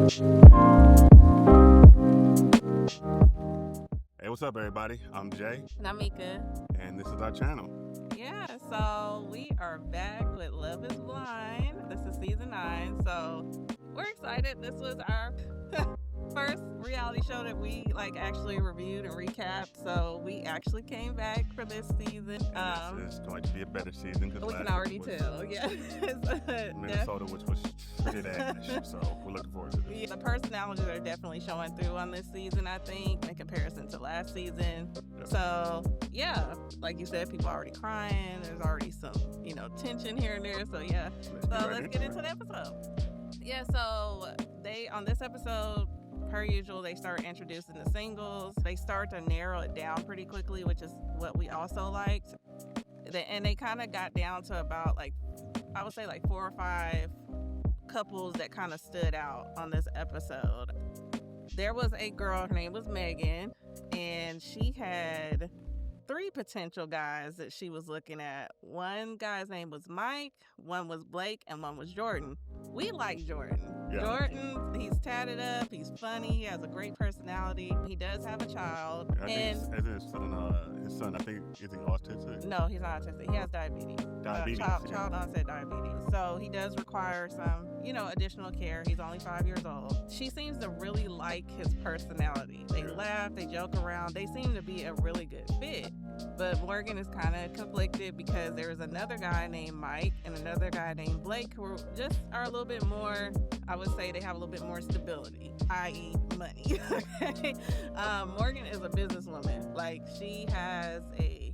Hey, what's up, everybody? I'm Jey. And I'm Meka. And this is our channel. Yeah, so we are back with Love is Blind. This is season 9, so we're excited. This was our first reality show that we actually reviewed and recapped. So we actually came back for this season. It's going to be a better season. We can already tell, yeah. Minnesota, which was pretty ash, so we're looking forward to this. Yeah, the personalities are definitely showing through on this season, I think, in comparison to last season. Yep. So, yeah, like you said, people are already crying. There's already some, tension here and there. So, yeah. Let's get into the episode. Yeah, so on this episode, per usual, they start introducing the singles. They start to narrow it down pretty quickly, which is what we also liked. And they kind of got down to about, I would say 4 or 5 couples that kind of stood out on this episode. There was a girl, her name was Megan, and she had 3 potential guys that she was looking at. One guy's name was Mike, one was Blake, and one was Jordan. We like Jordan. Yeah. Jordan, he's tatted up, he's funny, he has a great personality. He does have a child. I think his son, I think, is he autistic? No, he's not autistic. He has diabetes. Child onset diabetes. So he does require some, additional care. He's only 5 years old. She seems to really like his personality. They laugh, they joke around. They seem to be a really good fit. But Morgan is kind of conflicted because there's another guy named Mike and another guy named Blake who just are a little bit more, I would say they have a little bit more stability, i.e. money. Morgan is a businesswoman. She has a...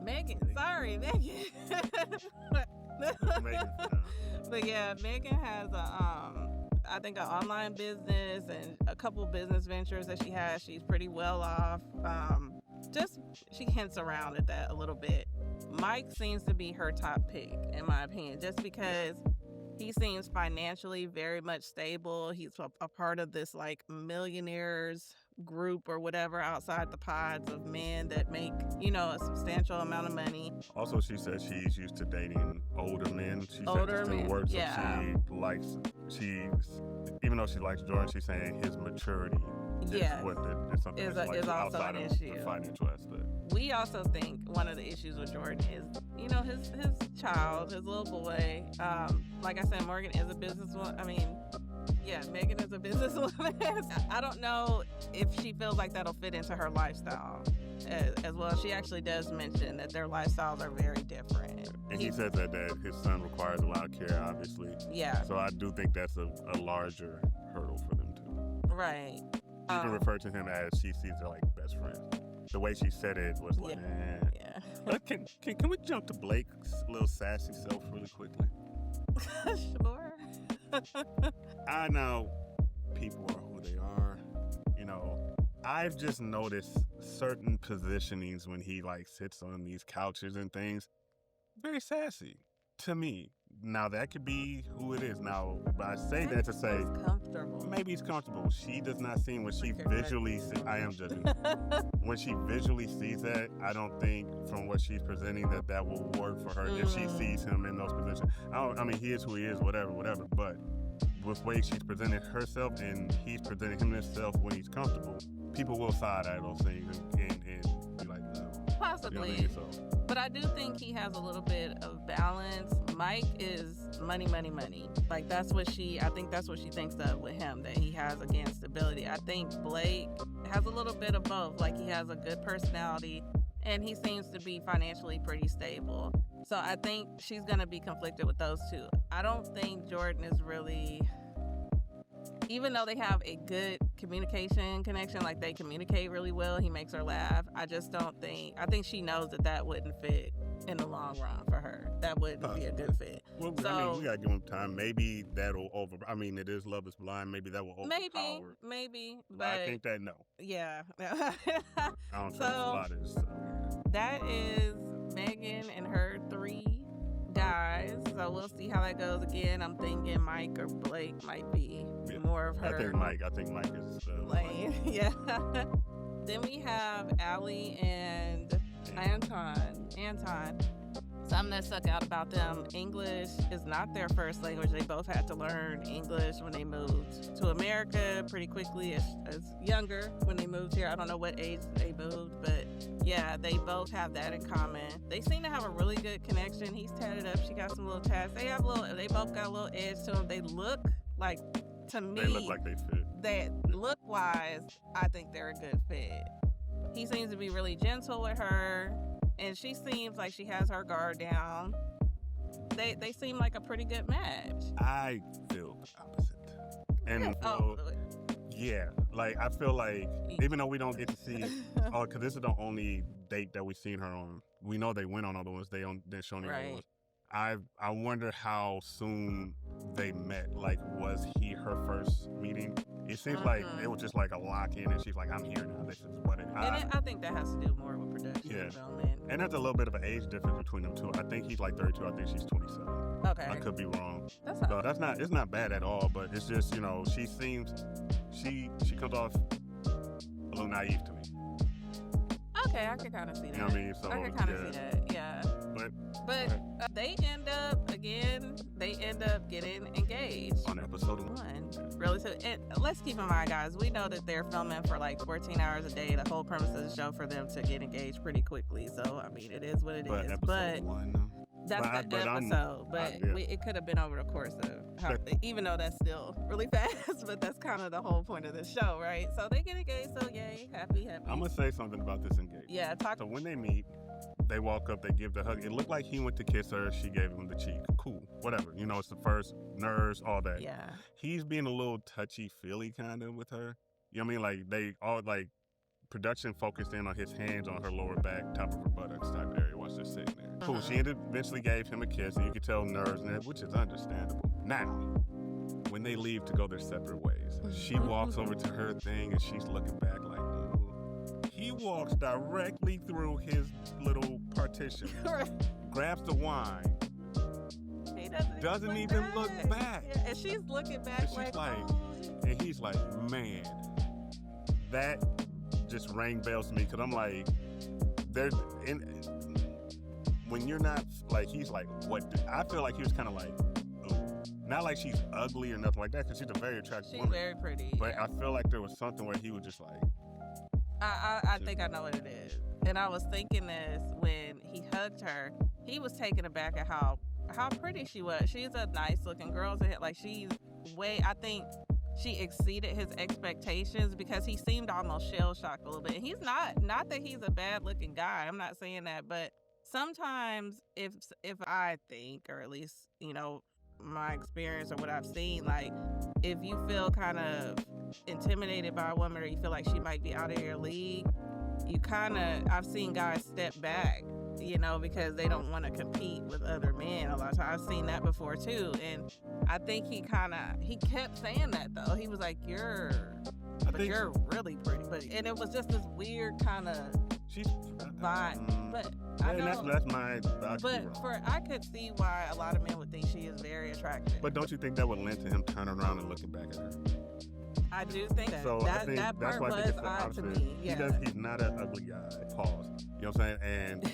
Megan. Sorry, Megan. But yeah, Megan has I think an online business and a couple business ventures that she has. She's pretty well off. She hints around at that a little bit. Mike seems to be her top pick, in my opinion, just because he seems financially very much stable. He's a part of this millionaires group or whatever outside the pods of men that make, a substantial amount of money. Also, she said she's used to dating older men. She older said men, works, yeah. So even though she likes Jordan, she's saying his maturity is something is that's also outside an of issue. The financial aspect. We also think one of the issues with Jordan is, his child, his little boy. Like I said, Morgan is a businesswoman. Megan is a businesswoman. I don't know if she feels like that'll fit into her lifestyle as well. She actually does mention that their lifestyles are very different. And he says that his son requires a lot of care, obviously. Yeah. So I do think that's a larger hurdle for them too. Right. You can refer to him as she sees her like best friend. The way she said it was like, yeah. But can we jump to Blake's little sassy self really quickly? Sure. I know people are who they are. I've just noticed certain positionings when he sits on these couches and things. Very sassy to me. Now that could be who it is. Now, but I say that to say comfortable. Maybe he's comfortable. She does not seem when she visually. I am judging. When she visually sees that, I don't think from what she's presenting that will work for her if she sees him in those positions. He is who he is, whatever. But with the way she's presenting herself and he's presenting himself when he's comfortable, people will side eye those things and be like, no. Possibly. But I do think he has a little bit of balance. Mike is money. I think that's what she thinks of with him, that he has, again, stability. I think Blake has a little bit of both. He has a good personality and he seems to be financially pretty stable. So I think she's going to be conflicted with those two. I don't think Jordan is really... Even though they have a good communication connection, they communicate really well, he makes her laugh. I think she knows that wouldn't fit in the long run for her. That wouldn't be a good fit. Well, we gotta give him time. Maybe that'll it is Love is Blind. Maybe that will overpower. Maybe. But I think that no. Yeah. I don't trust a lot of this stuff. That is Megan and her 3 guys. So we'll see how that goes. Again, I'm thinking Mike or Blake might be more of her. I think Mike is lane. Yeah. Then we have Allie and Anton. Something that stuck out about them, English is not their first language. They both had to learn English when they moved to America pretty quickly as younger when they moved here. I don't know what age they moved, but yeah, they both have that in common. They seem to have a really good connection. He's tatted up. She got some little tats. They both got a little edge to them. They look like, to me, They look like they fit. that look-wise, I think they're a good fit. He seems to be really gentle with her, and she seems like she has her guard down. They seem like a pretty good match. I feel the opposite. And yeah, like I feel like even though we don't get to see, because this is the only date that we've seen her on. We know they went on other ones. They didn't show any other ones. I wonder how soon they met. Like, was he her first meeting? It seems like it was just like a lock in, and she's like, "I'm here now. This is what it is." And I think that has to do more with production development. And there's a little bit of an age difference between them two. I think he's like 32. I think she's 27. Okay. I could be wrong. That's not. It's not bad at all. But it's just, you know, she comes off a little naive to me. Okay, I can kind of see that. You know what I mean? So I can kind of see that. Yeah. But they end up getting engaged on episode 1. Really, so let's keep in mind, guys, we know that they're filming for like 14 hours a day. The whole premise of the show for them to get engaged pretty quickly. So, I mean, it is what it is. Episode 1. That's the episode. It could have been over the course of even though that's still really fast, but that's kind of the whole point of the show, right? So they get engaged, so yay, happy. I'm going to say something about this engagement. Yeah, So when they meet, they walk up, they give the hug. It looked like he went to kiss her. She gave him the cheek. Cool. Whatever. You know, it's the first, nerves, all that. Yeah. He's being a little touchy-feely kind of with her. You know what I mean? Like, they all, like, production focused in on his hands on her lower back, top of her buttocks type area while she's sitting there. Cool. She eventually gave him a kiss, and you could tell nerves and that, which is understandable. Now, when they leave to go their separate ways, she walks over to her thing, and she's looking back like, he walks directly through his little partition, grabs the wine, he doesn't even look back. Yeah, and she's looking back and he's like, man, that just rang bells to me, because I'm like, when you're not, like, he's like, what? I feel like he was kind of like, ooh. Not like she's ugly or nothing like that, because she's a very attractive woman. She's very pretty. But I feel like there was something where he was just like, I think I know what it is. And I was thinking this when he hugged her. He was taken aback at how pretty she was. She's a nice looking girl. Like, I think she exceeded his expectations, because he seemed almost shell shocked a little bit. And he's not that he's a bad looking guy. I'm not saying that, but sometimes if I think, or at least, you know, my experience or what I've seen, like, if you feel kind of intimidated by a woman, or you feel like she might be out of your league, I've seen guys step back, you know, because they don't want to compete with other men a lot of times. I've seen that before too, and I think he kept saying that, though. He was like, you're really pretty, and it was just this weird kind of vibe. But I know, that's my. I could see why a lot of men would think she is very attractive. But don't you think that would lend to him turning around and looking back at her? I do think that. So that part was odd to me. Yeah. He's not an ugly guy. Pause. You know what I'm saying? And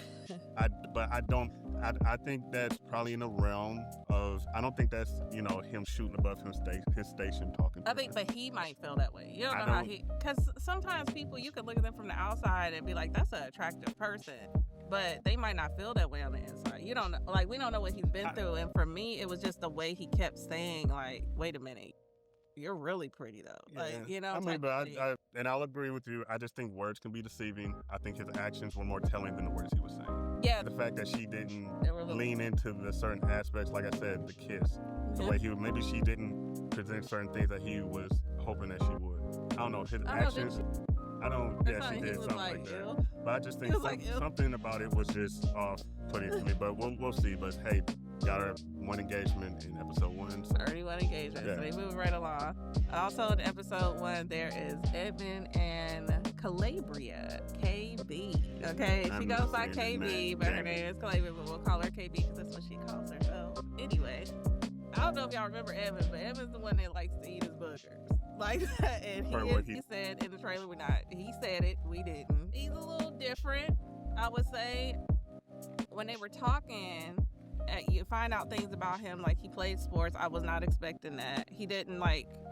I think that's probably in the realm of, I don't think that's, you know, him shooting above his station talking to her. But he might feel that way. You don't know how because sometimes people, you can look at them from the outside and be like, that's an attractive person, but they might not feel that way on the inside. You don't know, like, we don't know what he's been through. And for me, it was just the way he kept saying, like, wait a minute, you're really pretty though. Like, you know, I mean, but and I'll agree with you. I just think words can be deceiving. I think his actions were more telling than the words he was saying. Yeah. The fact that she didn't lean into the certain aspects, like I said, the kiss, the way maybe she didn't present certain things that he was hoping that she would. I don't know, his actions. She did something like that. But I just think something about it was just off-putting to me. But we'll see. But hey, got her one engagement in episode 1. So. 31 engagements. Yeah. So they move right along. Also in episode 1, there is Edmond and Kalybriah, KB. Okay, she goes by KB, but her name is Kalybriah, but we'll call her KB because that's what she calls her. So anyway, I don't know if y'all remember Edmond, but Edmond's the one that likes to eat his boogers. Like that. And he said in the trailer, he said it, we didn't. He's a little different, I would say. when they were talking, you find out things about him, like he played sports. I was not expecting that. He didn't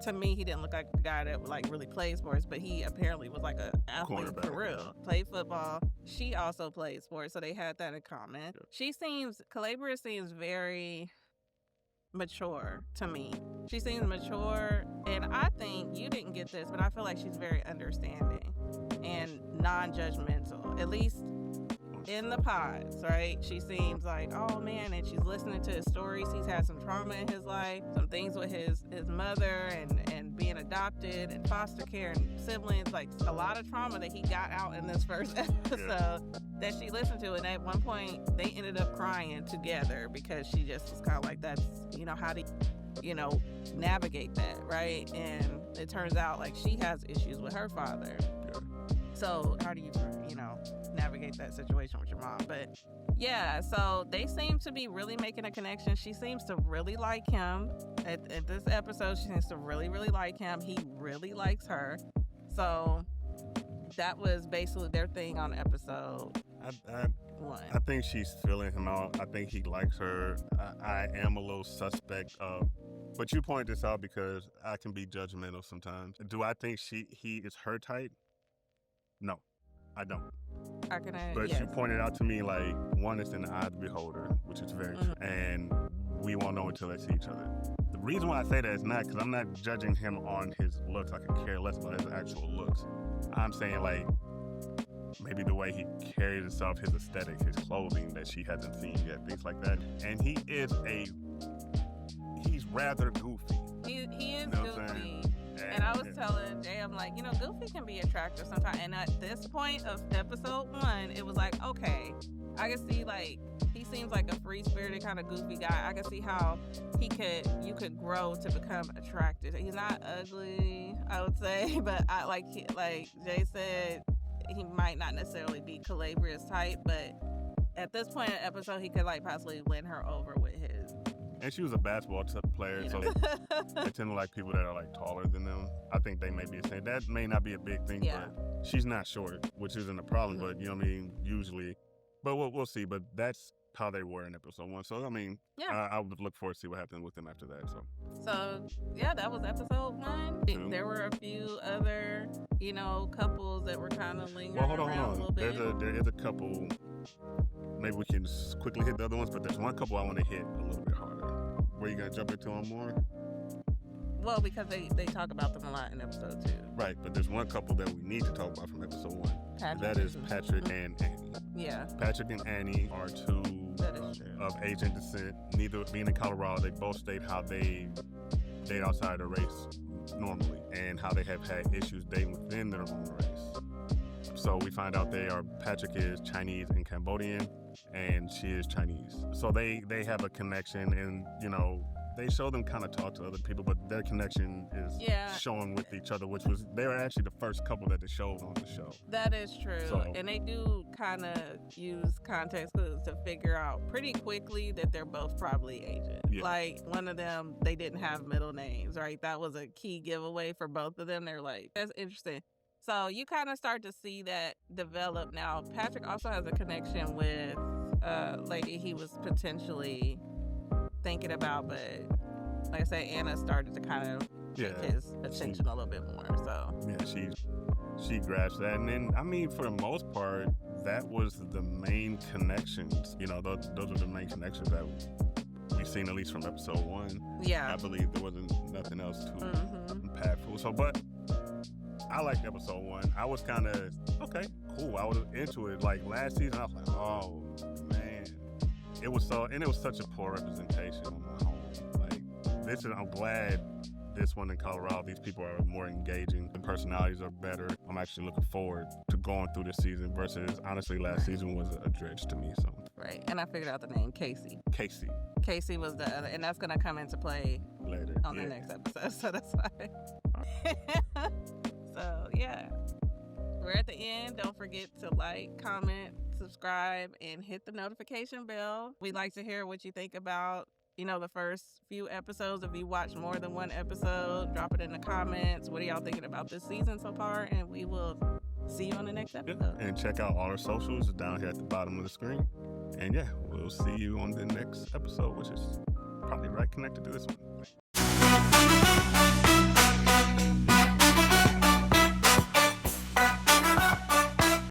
to me, he didn't look like a guy that like really played sports, but he apparently was like an athlete for real. Played football. She also played sports, so they had that in common. Kalybriah seems very mature to me. She seems mature, and I think you didn't get this, but I feel like she's very understanding and non-judgmental, at least in the pods, right? She seems like, oh man, and she's listening to his stories. He's had some trauma in his life, some things with his mother and being adopted and foster care and siblings, like a lot of trauma that he got out in this first episode that she listened to. And at one point they ended up crying together because she just was kind of like, that's, how do you navigate that, right? And it turns out like she has issues with her father. So how do you navigate that situation with your mom? But yeah, so they seem to be really making a connection. She seems to really like him. At this episode, she seems to really, really like him. He really likes her. So that was basically their thing on episode 1. I think she's feeling him out. I think he likes her. I am a little suspect of, but you point this out because I can be judgmental sometimes. Do I think he is her type? No, I don't. But yes. you pointed out to me, like, one is in the eye of the beholder, which is very true. And we won't know until they see each other. The reason why I say that is not because I'm not judging him on his looks. I could care less about his actual looks. I'm saying, like, maybe the way he carries himself, his aesthetic, his clothing that she hasn't seen yet, things like that. And he's rather goofy. He is goofy. And I was telling Jay, I'm like, Goofy can be attractive sometimes. And at this point of episode 1, it was like, okay, I can see, like, he seems like a free-spirited kind of goofy guy. I can see how you could grow to become attracted. He's not ugly, I would say, but like Jay said, he might not necessarily be Kalybriah's type, but at this point in the episode, he could, like, possibly win her over with his. And she was a basketball player, so they tend to like people that are like taller than them. I think they may be the same. That may not be a big thing, but she's not short, which isn't a problem. But you know what I mean, usually. But we'll see. But that's how they were in episode 1. So I mean, I would look forward to see what happens with them after that. So yeah, that was episode 1. There were a few other couples that were kind of lingering around a little bit. There is a couple. Maybe we can just quickly hit the other ones, but there's one couple I want to hit a little bit harder. Were you going to jump into them more? Well, because they talk about them a lot in episode 2. Right, but there's one couple that we need to talk about from episode 1. That is Patrick and Annie. Yeah. Patrick and Annie are two of Asian descent. Neither being in Colorado, they both state how they date outside their race normally and how they have had issues dating within their own race. So we find out Patrick is Chinese and Cambodian, and she is Chinese. So they have a connection, and they show them kind of talk to other people, but their connection is shown with each other, they were actually the first couple that they showed on the show. That is true. And they do kind of use context clues to figure out pretty quickly that they're both probably Asian. Yeah. Like one of them, they didn't have middle names, right? That was a key giveaway for both of them. They're like, that's interesting. So you kind of start to see that develop. Now, Patrick also has a connection with a lady he was potentially thinking about, but like I said, Anna started to kind of get his attention a little bit more. So yeah, she grasped that, and then I mean, for the most part, that was the main connections. Those are the main connections that we've seen, at least from episode 1. Yeah, I believe there wasn't nothing else too impactful. So, but I liked episode 1. I was kind of, okay, cool. I was into it. Like last season, I was like, oh, man. It was such a poor representation on my home. Like, I'm glad this one in Colorado, these people are more engaging. The personalities are better. I'm actually looking forward to going through this season versus, honestly, last season was a dredge to me. So. Right. And I figured out the name, Casey. Casey was the other, and that's going to come into play later on the next episode. So that's why. So, yeah. We're at the end. Don't forget to like, comment, subscribe, and hit the notification bell. We'd like to hear what you think about, the first few episodes. If you watch more than one episode, drop it in the comments. What are y'all thinking about this season so far? And we will see you on the next episode. And check out all our socials down here at the bottom of the screen. And yeah, we'll see you on the next episode, which is probably right connected to this one.